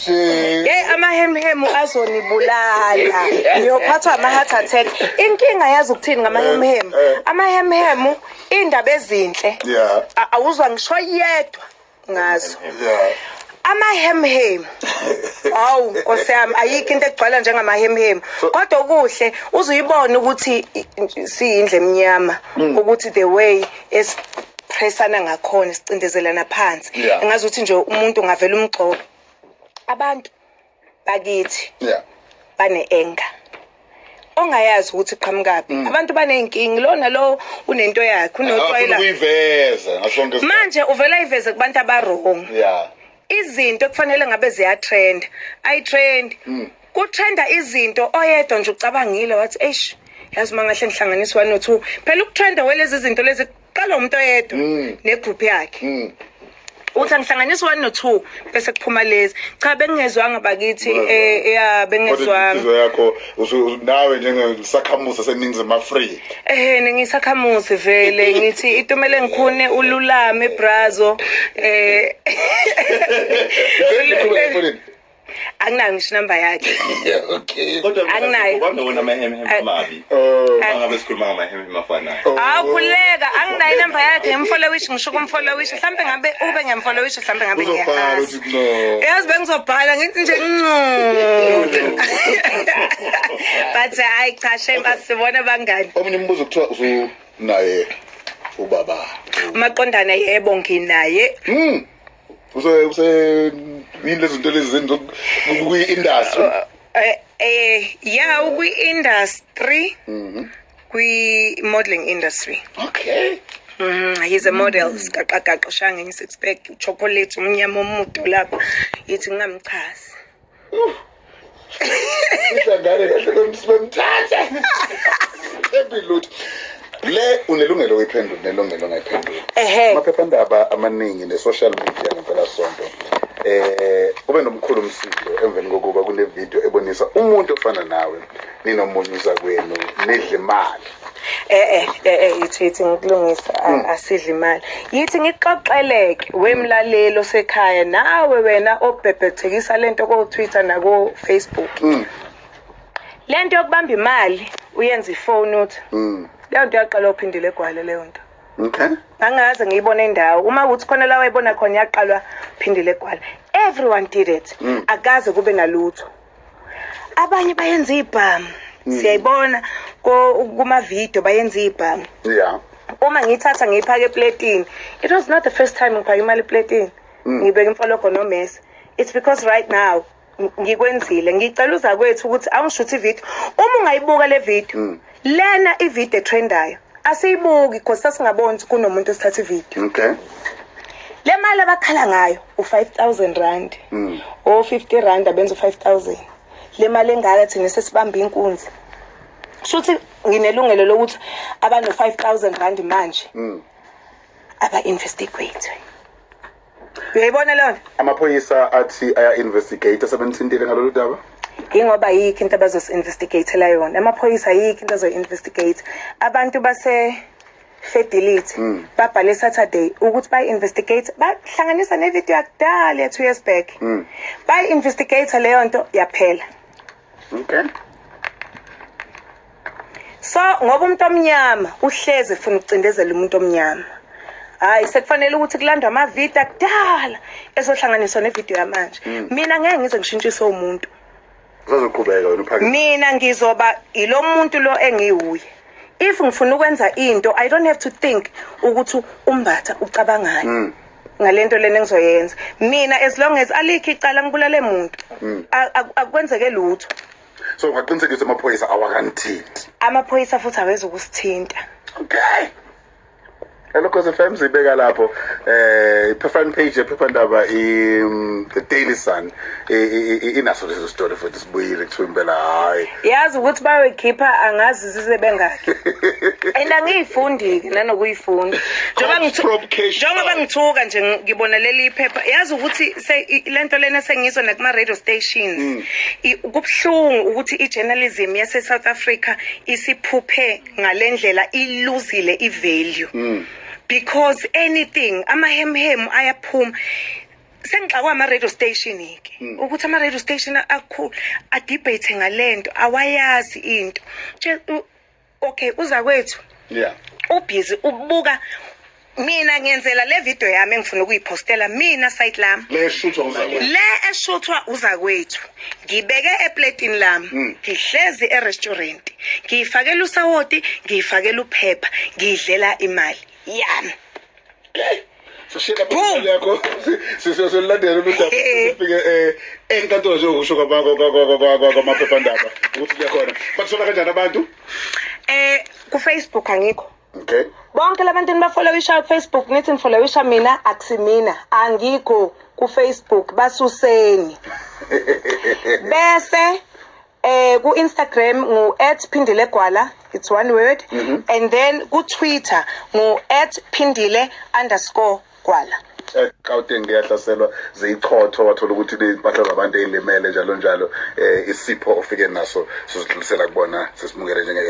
Shame. Amahemhemu azonibulala. Ngiyophathwa ama-heart attack. Inkinga yazi ukuthini ngamahemhemu. Amahemhemu indaba ezinhle. Awuzwa ngisho yedwa ngazo. Amahemhemu. Awu Nkosi yami ayikho into egcwala njengamahemhemu. Kodwa okuhle uzuyibona ukuthi siyindle emnyama ukuthi the way pressana ngakhona sicindezelana phansi engazi ukuthi nje umuntu ungavela umgxobo abantu bakithi bane anger ongayazi ukuthi iqhamukapi abantu baneyinkingi lona lo unento yakhe unotwayela uyiveza ngasonke manje uvela iveze kubantu abarong izinto kufanele ngabe ziya trend ayitrend kutrenda izinto oyedwa nje ucabangile wathi eish yazi mangahle ngihlanganisa 1 no 2 phela ukutrenda welezi izinto lezi qala umuntu oyedwa negroup yakhe uthi ngihlanganisa 1 no 2 bese kuphuma lezi cha bengingezwanga bakithi bengingezwanga inhliziyo yakho nawe njengesakhamuzi seningizimu Afrika ningisakhamuzi vele ngithi itumele ngikhune ululame brazo anginayo ngisho number yakhe kodwa anginayo kwabona amahemhem amabi angabe sikhuluma ngamahemhem afanayo awukhuleka anginayo number yakhe ngimfollowish ngisho kumfollowish mhlambe ngabe ube ngiyamfollowish mhlambe ngabe ngiyazi yazi bengizobhala ngithi nje but cha shame asibona bangani omunye umbuzo kuthiwa usunaye ubaba Maqondana yebo nginaye yini lezi zinto lezi zenzo kwi-industry kwi-industry kwi-modeling industry okay he's a model siqaqaqaqo shange ngi-six pack chocolate umnyama omude lapha yithi ngingamchazi isangane kahle komthatha ebilutho le unelungelo uyiphendula nelungelo ngayiphendula amaphephandaba amaningi ne-social media ngempela sonto ube nomkhulu umsindo emveni kokuba kune video ebonisa umuntu ofana nawe ninomunyuza kwenu nidle imali yithi ngikulungisa asidle imali yithi ngixoxeleke wemlalelo sekhaya nawe wena obhebhethekisa lento ko Twitter nako Facebook lento yokubamba imali uyenza ifone uthi leyo nto yaqala uphindile egwale leyo nto okay angaze ngiyibone indawo uma uthi khona la wayibona khona yaqalwa phindile egwala everyone did it akaze kube nalutho abanye bayenza ibhamu siyayibona kuma video bayenza ibhamu uma ngithatha ngiyiphaka eplatini it was not the first time ngiphaka imali eplatini ngibeka imfologo nomesa it's because right now ngikwenzile ngicela uza kwethu ukuthi awungishuthi video uma ungayibuka le video lena ivideo trendayo asiyibuki because sasingaboni ukuthi kunomuntu osithatha ivideo okay le mali abakhala ngayo u5000 rand o 50 rand abenza u5000 le mali engaka thina sesibamba inkunzi shuthi nginelungelo lokuthi abano 5000 rand manje aba investigate uyayibona lona amaphoyisa athi aya investigate asebenithintile ngalolu daba ingoba yikho into abazosinvestigate la yona amaphoyisa yikho into azoinvestigate abantu base Fidelity babhale Saturday ukuthi bayi-investigate bahlanganisa nevideo yakudala ya 2 years back bayi-investigate leyo nto yaphela okay so ngoba umuntu omnyama uhleze ufuna ukucindezela umuntu omnyama hayi sekufanele ukuthi kulandwe amavideo akudala ezohlanganiswa nevideo yamanje mina ngeke ngize ngishintshise umuntu uzoqhubeka wena uphakeme mina ngizoba ilo muntu lo engiwuye if ngifuna ukwenza into I don't have to think ukuthi umbatha ucabangani ngalento lena engizoyenza mina as long as alikho icala ngibulale umuntu akwenzeke lutho so ngaqinisekisa amaphoyisa awakanithinti amaphoyisa futhi aweza ukusithinta okay Hello Khosi FM sibeka lapho i-fan page yephephandaba the Daily Sun inaso leso story futhi sibuyile kuthiwa impela hayi yazi ukuthi bayoyikhipha angazi zisebengakhe angiyifundike nanokuyifunda njengoba ngithuka nje ngibona leli iphepha yazi ukuthi lento lena sengizwa nakuma radio stations kubhlungu ukuthi ijournalism yase South Africa isiphuphe ngalendlela iluzile ivalue because anything amahemhem ayaphuma sengixa kwama radio station ke ukuthi ama radio station akho a debate ngalento awayazi into okay uza kwethu ubhizi ubuka mina ngiyenzela le video yami engifuna ukuyipostela mina site lami le eshuthwa uza kwethu ngibeke eplatini lami ngihlezi e-restaurant ngiyifakela usawoti ngiyifakela uphepha ngidlela imali yami Sishela phela yakho sizolandela ukuthi ufike enkantolo nje ukusho kwamaphephandaba ukuthi kuyakhona bakusola kanjani abantu ku Facebook angikho okay bonke labantu nibafollowisha ku Facebook nithi nifollowisha mina akusimina angikho ku Facebook basuseni bese ku Instagram ngu @pindilegwala it's one word and then ku Twitter ngu @pindile_gwala Gauteng yahlaselwa zeyichotho wathola ukuthi impahla zabantu elimele njalo njalo isipho ofike naso sizidlulisela kubona sesimukele njenge